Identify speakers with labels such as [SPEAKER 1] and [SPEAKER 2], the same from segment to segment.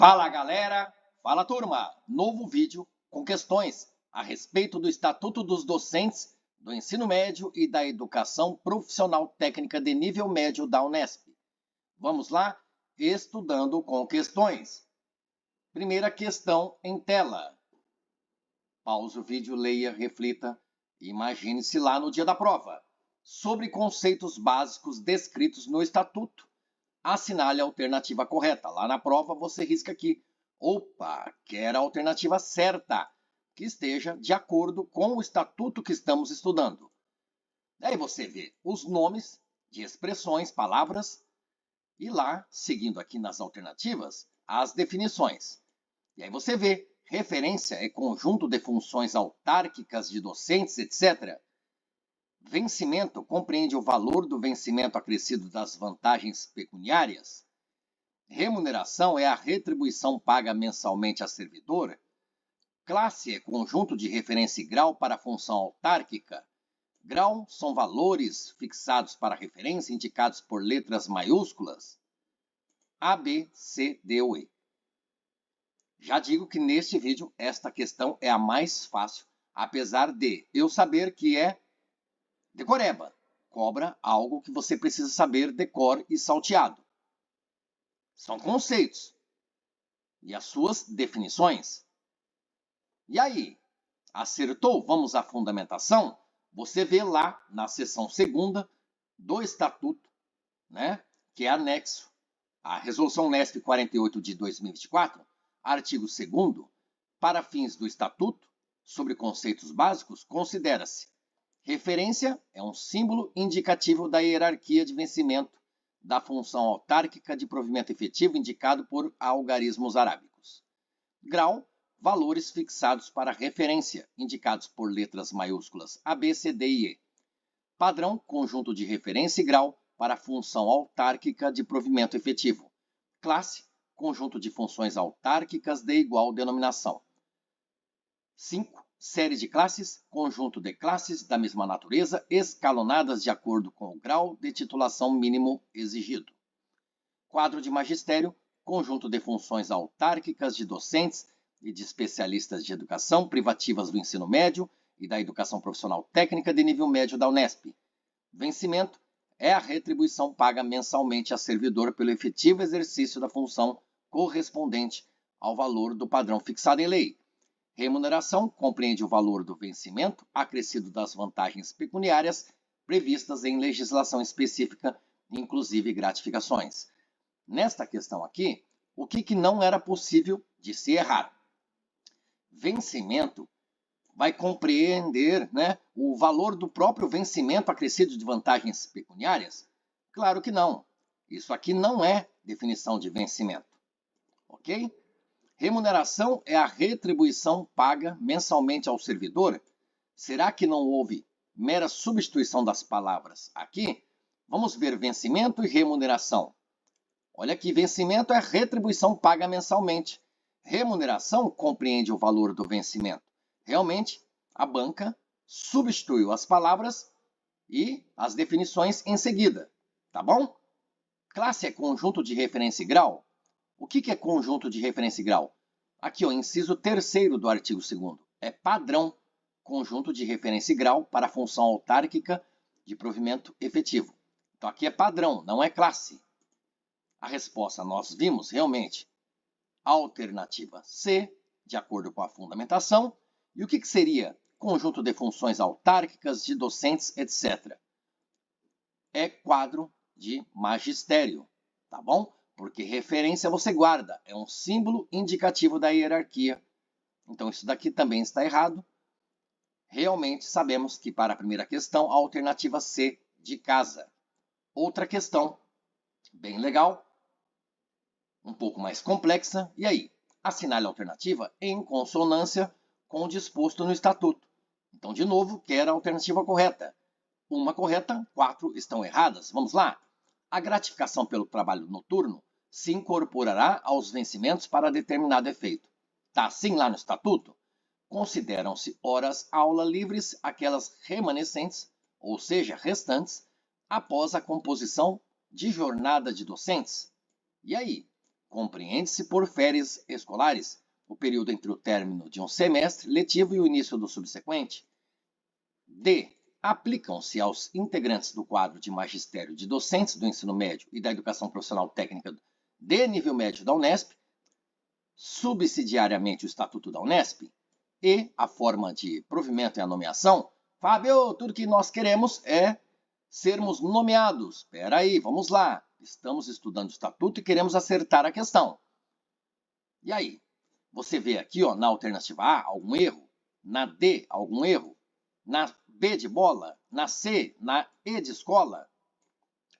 [SPEAKER 1] Fala galera, fala turma, novo vídeo com questões a respeito do Estatuto dos Docentes do Ensino Médio e da Educação Profissional Técnica de Nível Médio da Unesp. Vamos lá? Estudando com questões. Primeira questão em tela. Pause o vídeo, leia, reflita e imagine-se lá no dia da prova. Sobre conceitos básicos descritos no Estatuto, assinale a alternativa correta. Lá na prova você risca aqui. Opa, quero a alternativa certa, que esteja de acordo com o estatuto que estamos estudando. Daí você vê os nomes de expressões, palavras, e lá, seguindo aqui nas alternativas, as definições. E aí você vê, referência é conjunto de funções autárquicas de docentes, etc. Vencimento compreende o valor do vencimento acrescido das vantagens pecuniárias. Remuneração é a retribuição paga mensalmente a servidor. Classe é conjunto de referência e grau para a função autárquica. Grau são valores fixados para referência indicados por letras maiúsculas. A, B, C, D ou E. Já digo que neste vídeo esta questão é a mais fácil, apesar de eu saber que é decoreba. Cobra algo que você precisa saber de cor e salteado. São conceitos e as suas definições. E aí, acertou? Vamos à fundamentação? Você vê lá na seção 2ª do Estatuto, né, que é anexo à Resolução Unesp 48 de 2024, artigo 2º, para fins do Estatuto, sobre conceitos básicos, considera-se: referência é um símbolo indicativo da hierarquia de vencimento da função autárquica de provimento efetivo indicado por algarismos arábicos. Grau, valores fixados para referência, indicados por letras maiúsculas A, B, C, D e E. Padrão, conjunto de referência e grau para a função autárquica de provimento efetivo. Classe, conjunto de funções autárquicas de igual denominação. 5. Série de classes, conjunto de classes da mesma natureza, escalonadas de acordo com o grau de titulação mínimo exigido. Quadro de magistério, conjunto de funções autárquicas de docentes e de especialistas de educação privativas do ensino médio e da educação profissional técnica de nível médio da Unesp. Vencimento é a retribuição paga mensalmente a servidor pelo efetivo exercício da função correspondente ao valor do padrão fixado em lei. Remuneração compreende o valor do vencimento acrescido das vantagens pecuniárias previstas em legislação específica, inclusive gratificações. Nesta questão aqui, o que não era possível de se errar? Vencimento vai compreender, né, o valor do próprio vencimento acrescido de vantagens pecuniárias? Claro que não. Isso aqui não é definição de vencimento. Ok? Remuneração é a retribuição paga mensalmente ao servidor. Será que não houve mera substituição das palavras aqui? Vamos ver vencimento e remuneração. Olha aqui, vencimento é retribuição paga mensalmente. Remuneração compreende o valor do vencimento. Realmente, a banca substituiu as palavras e as definições em seguida. Tá bom? Classe é conjunto de referência e grau. O que é conjunto de referência e grau? Aqui, o inciso 3º do artigo 2º. É padrão, conjunto de referência e grau para a função autárquica de provimento efetivo. Então, aqui é padrão, não é classe. A resposta nós vimos realmente. Alternativa C, de acordo com a fundamentação. E o que seria conjunto de funções autárquicas de docentes, etc.? É quadro de magistério, tá bom? Porque referência você guarda, é um símbolo indicativo da hierarquia. Então, isso daqui também está errado. Realmente sabemos que para a primeira questão, a alternativa C de casa. Outra questão, bem legal, um pouco mais complexa. E aí? Assinale a alternativa em consonância com o disposto no Estatuto. Então, de novo, quero a alternativa correta. Uma correta, 4 estão erradas. Vamos lá? A gratificação pelo trabalho noturno se incorporará aos vencimentos para determinado efeito. Está assim lá no Estatuto? Consideram-se horas-aula livres aquelas remanescentes, ou seja, restantes, após a composição de jornada de docentes. E aí? Compreende-se por férias escolares o período entre o término de um semestre letivo e o início do subsequente. D. Aplicam-se aos integrantes do quadro de magistério de docentes do ensino médio e da educação profissional técnica de nível médio da Unesp, subsidiariamente o Estatuto da Unesp, e a forma de provimento e a nomeação. Fábio, tudo que nós queremos é sermos nomeados. Espera aí, vamos lá. Estamos estudando o Estatuto e queremos acertar a questão. E aí? Você vê aqui, ó, na alternativa A, algum erro? Na D, algum erro? Na B de bola? Na C, na E de escola?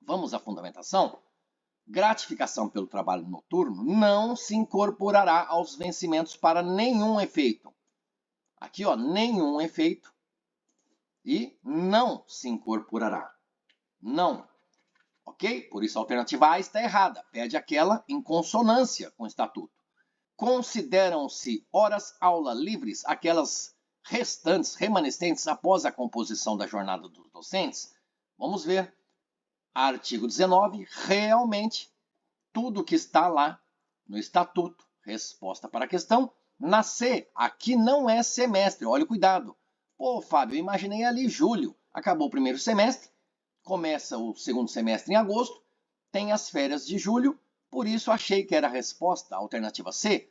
[SPEAKER 1] Vamos à fundamentação? Gratificação pelo trabalho noturno não se incorporará aos vencimentos para nenhum efeito. Aqui, ó, nenhum efeito e não se incorporará. Não. Ok? Por isso a alternativa A está errada. Pede aquela em consonância com o Estatuto. Consideram-se horas-aula livres aquelas restantes, remanescentes após a composição da jornada dos docentes? Vamos ver. Artigo 19, realmente, tudo que está lá no Estatuto, resposta para a questão. Na C, aqui não é semestre, olha o cuidado. Pô, Fábio, eu imaginei ali julho, acabou o primeiro semestre, começa o segundo semestre em agosto, tem as férias de julho, por isso achei que era a resposta, a alternativa C.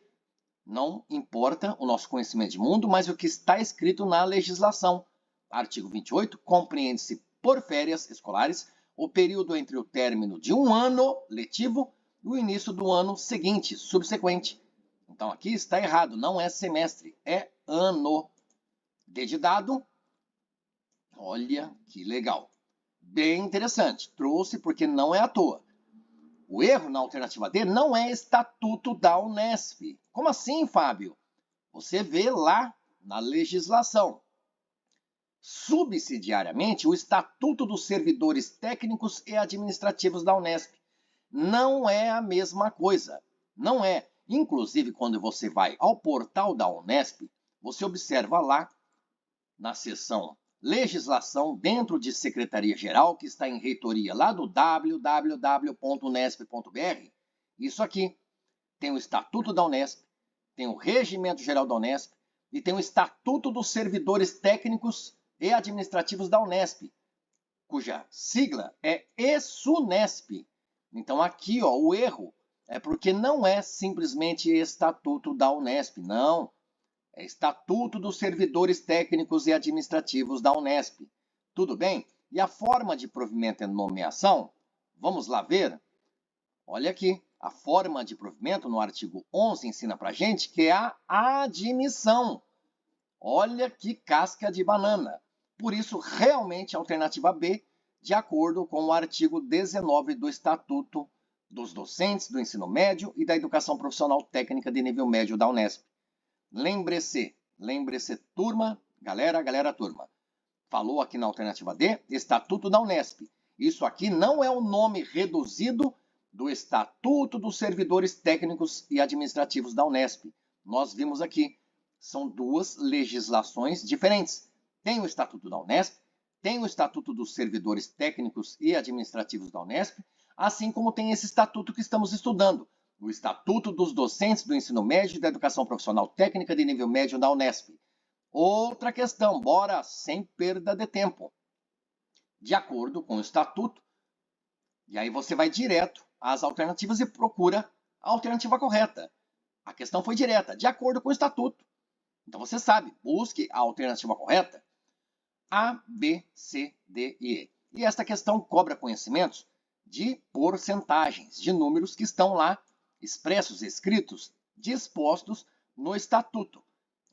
[SPEAKER 1] Não importa o nosso conhecimento de mundo, mas o que está escrito na legislação. Artigo 28, compreende-se por férias escolares o período entre o término de um ano letivo e o início do ano seguinte, subsequente. Então aqui está errado, não é semestre, é ano. D de dado. Olha que legal. Bem interessante. Trouxe porque não é à toa. O erro na alternativa D não é Estatuto da Unesp. Como assim, Fábio? Você vê lá na legislação. Subsidiariamente, o Estatuto dos Servidores Técnicos e Administrativos da Unesp. Não é a mesma coisa. Não é. Inclusive, quando você vai ao portal da Unesp, você observa lá, na seção Legislação, dentro de Secretaria-Geral, que está em reitoria, lá do www.unesp.br, isso aqui. Tem o Estatuto da Unesp, tem o Regimento Geral da Unesp e tem o Estatuto dos Servidores Técnicos e Administrativos da Unesp, cuja sigla é ESUNESP. Então aqui, ó, o erro é porque não é simplesmente Estatuto da Unesp, não. É Estatuto dos Servidores Técnicos e Administrativos da Unesp. Tudo bem? E a forma de provimento e nomeação? Vamos lá ver? Olha aqui, a forma de provimento no artigo 11 ensina pra gente que é a admissão. Olha que casca de banana. Por isso, realmente, a alternativa B, de acordo com o artigo 19 do Estatuto dos Docentes do Ensino Médio e da Educação Profissional Técnica de Nível Médio da Unesp. Lembre-se, turma, galera, turma. Falou aqui na alternativa D, Estatuto da Unesp. Isso aqui não é o nome reduzido do Estatuto dos Servidores Técnicos e Administrativos da Unesp. Nós vimos aqui, são duas legislações diferentes. Tem o Estatuto da Unesp, tem o Estatuto dos Servidores Técnicos e Administrativos da Unesp, assim como tem esse estatuto que estamos estudando, o Estatuto dos Docentes do Ensino Médio e da Educação Profissional Técnica de Nível Médio da Unesp. Outra questão, bora, sem perda de tempo. De acordo com o Estatuto, e aí você vai direto às alternativas e procura a alternativa correta. A questão foi direta, de acordo com o Estatuto. Então você sabe, busque a alternativa correta. A, B, C, D e E. E esta questão cobra conhecimentos de porcentagens, de números que estão lá expressos, escritos, dispostos no Estatuto.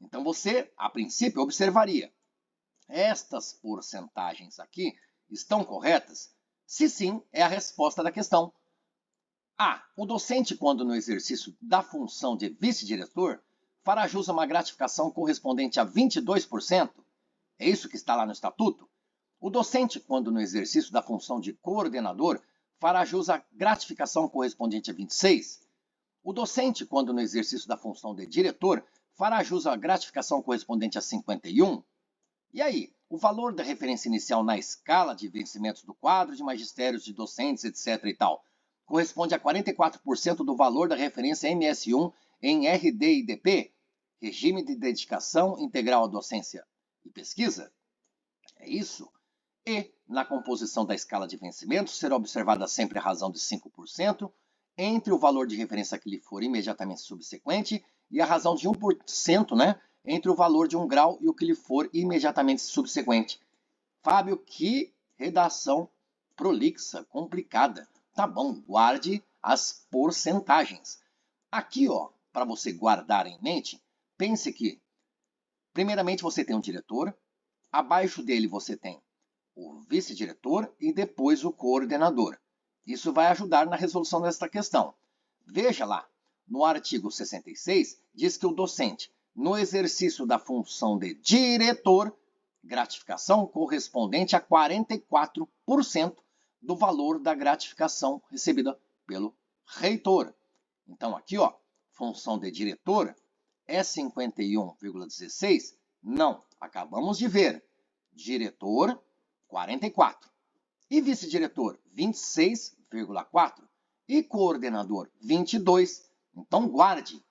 [SPEAKER 1] Então você, a princípio, observaria: estas porcentagens aqui estão corretas? Se sim, é a resposta da questão. A. O docente, quando no exercício da função de vice-diretor, fará jus a uma gratificação correspondente a 22%. É isso que está lá no Estatuto? O docente, quando no exercício da função de coordenador, fará jus a gratificação correspondente a 26%. O docente, quando no exercício da função de diretor, fará jus à gratificação correspondente a 51%. E aí, o valor da referência inicial na escala de vencimentos do quadro de magistérios de docentes, etc. e tal, corresponde a 44% do valor da referência MS1 em RD/DP, Regime de Dedicação Integral à Docência e Pesquisa. É isso. E, na composição da escala de vencimento, será observada sempre a razão de 5% entre o valor de referência que lhe for imediatamente subsequente e a razão de 1%, entre o valor de 1 grau e o que lhe for imediatamente subsequente. Fábio, que redação prolixa, complicada. Tá bom, guarde as porcentagens. Aqui, para você guardar em mente, pense que, primeiramente, você tem um diretor, abaixo dele você tem o vice-diretor e depois o coordenador. Isso vai ajudar na resolução desta questão. Veja lá, no artigo 66, diz que o docente, no exercício da função de diretor, gratificação correspondente a 44% do valor da gratificação recebida pelo reitor. Então, aqui, função de diretor é 51,16? Não, acabamos de ver. Diretor, 44. E vice-diretor, 26,4. E coordenador, 22. Então, guarde.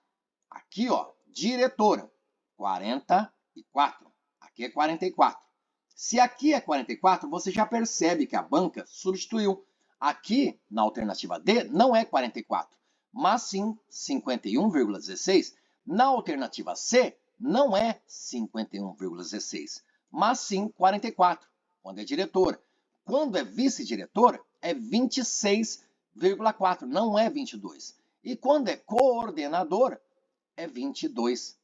[SPEAKER 1] Aqui, diretor, 44. Aqui é 44. Se aqui é 44, você já percebe que a banca substituiu. Aqui, na alternativa D, não é 44, mas sim 51,16. Na alternativa C, não é 51,16, mas sim 44, quando é diretor. Quando é vice-diretor, é 26,4, não é 22. E quando é coordenador, é 22.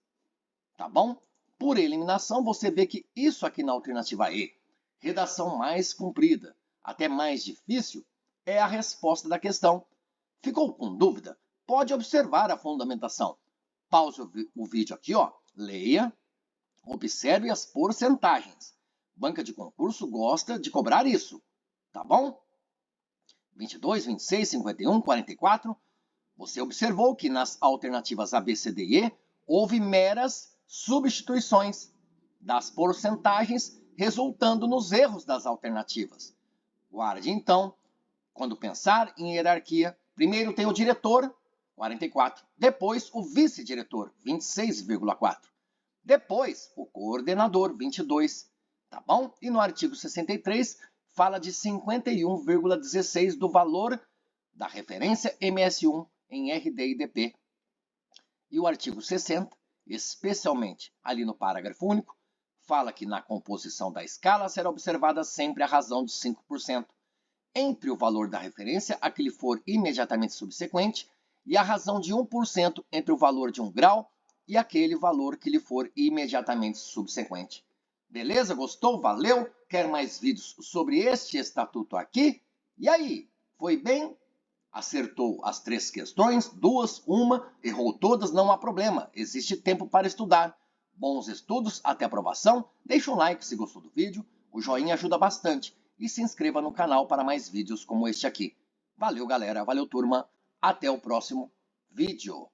[SPEAKER 1] Tá bom? Por eliminação, você vê que isso aqui na alternativa E, redação mais comprida, até mais difícil, é a resposta da questão. Ficou com dúvida? Pode observar a fundamentação. Pause o vídeo aqui, leia, observe as porcentagens. Banca de concurso gosta de cobrar isso, tá bom? 22, 26, 51, 44. Você observou que nas alternativas A, B, C, D e E houve meras substituições das porcentagens, resultando nos erros das alternativas. Guarde, então, quando pensar em hierarquia, primeiro tem o diretor, 44. Depois, o vice-diretor, 26,4. Depois, o coordenador, 22. Tá bom? E no artigo 63, fala de 51,16 do valor da referência MS1 em RD e DP. E o artigo 60, especialmente ali no parágrafo único, fala que na composição da escala será observada sempre a razão de 5% entre o valor da referência a que lhe for imediatamente subsequente e a razão de 1% entre o valor de 1 grau e aquele valor que lhe for imediatamente subsequente. Beleza? Gostou? Valeu? Quer mais vídeos sobre este estatuto aqui? E aí? Foi bem? Acertou as 3 questões, 2, 1, errou todas, não há problema. Existe tempo para estudar. Bons estudos, até aprovação. Deixa um like se gostou do vídeo, o joinha ajuda bastante. E se inscreva no canal para mais vídeos como este aqui. Valeu, galera. Valeu, turma. Até o próximo vídeo.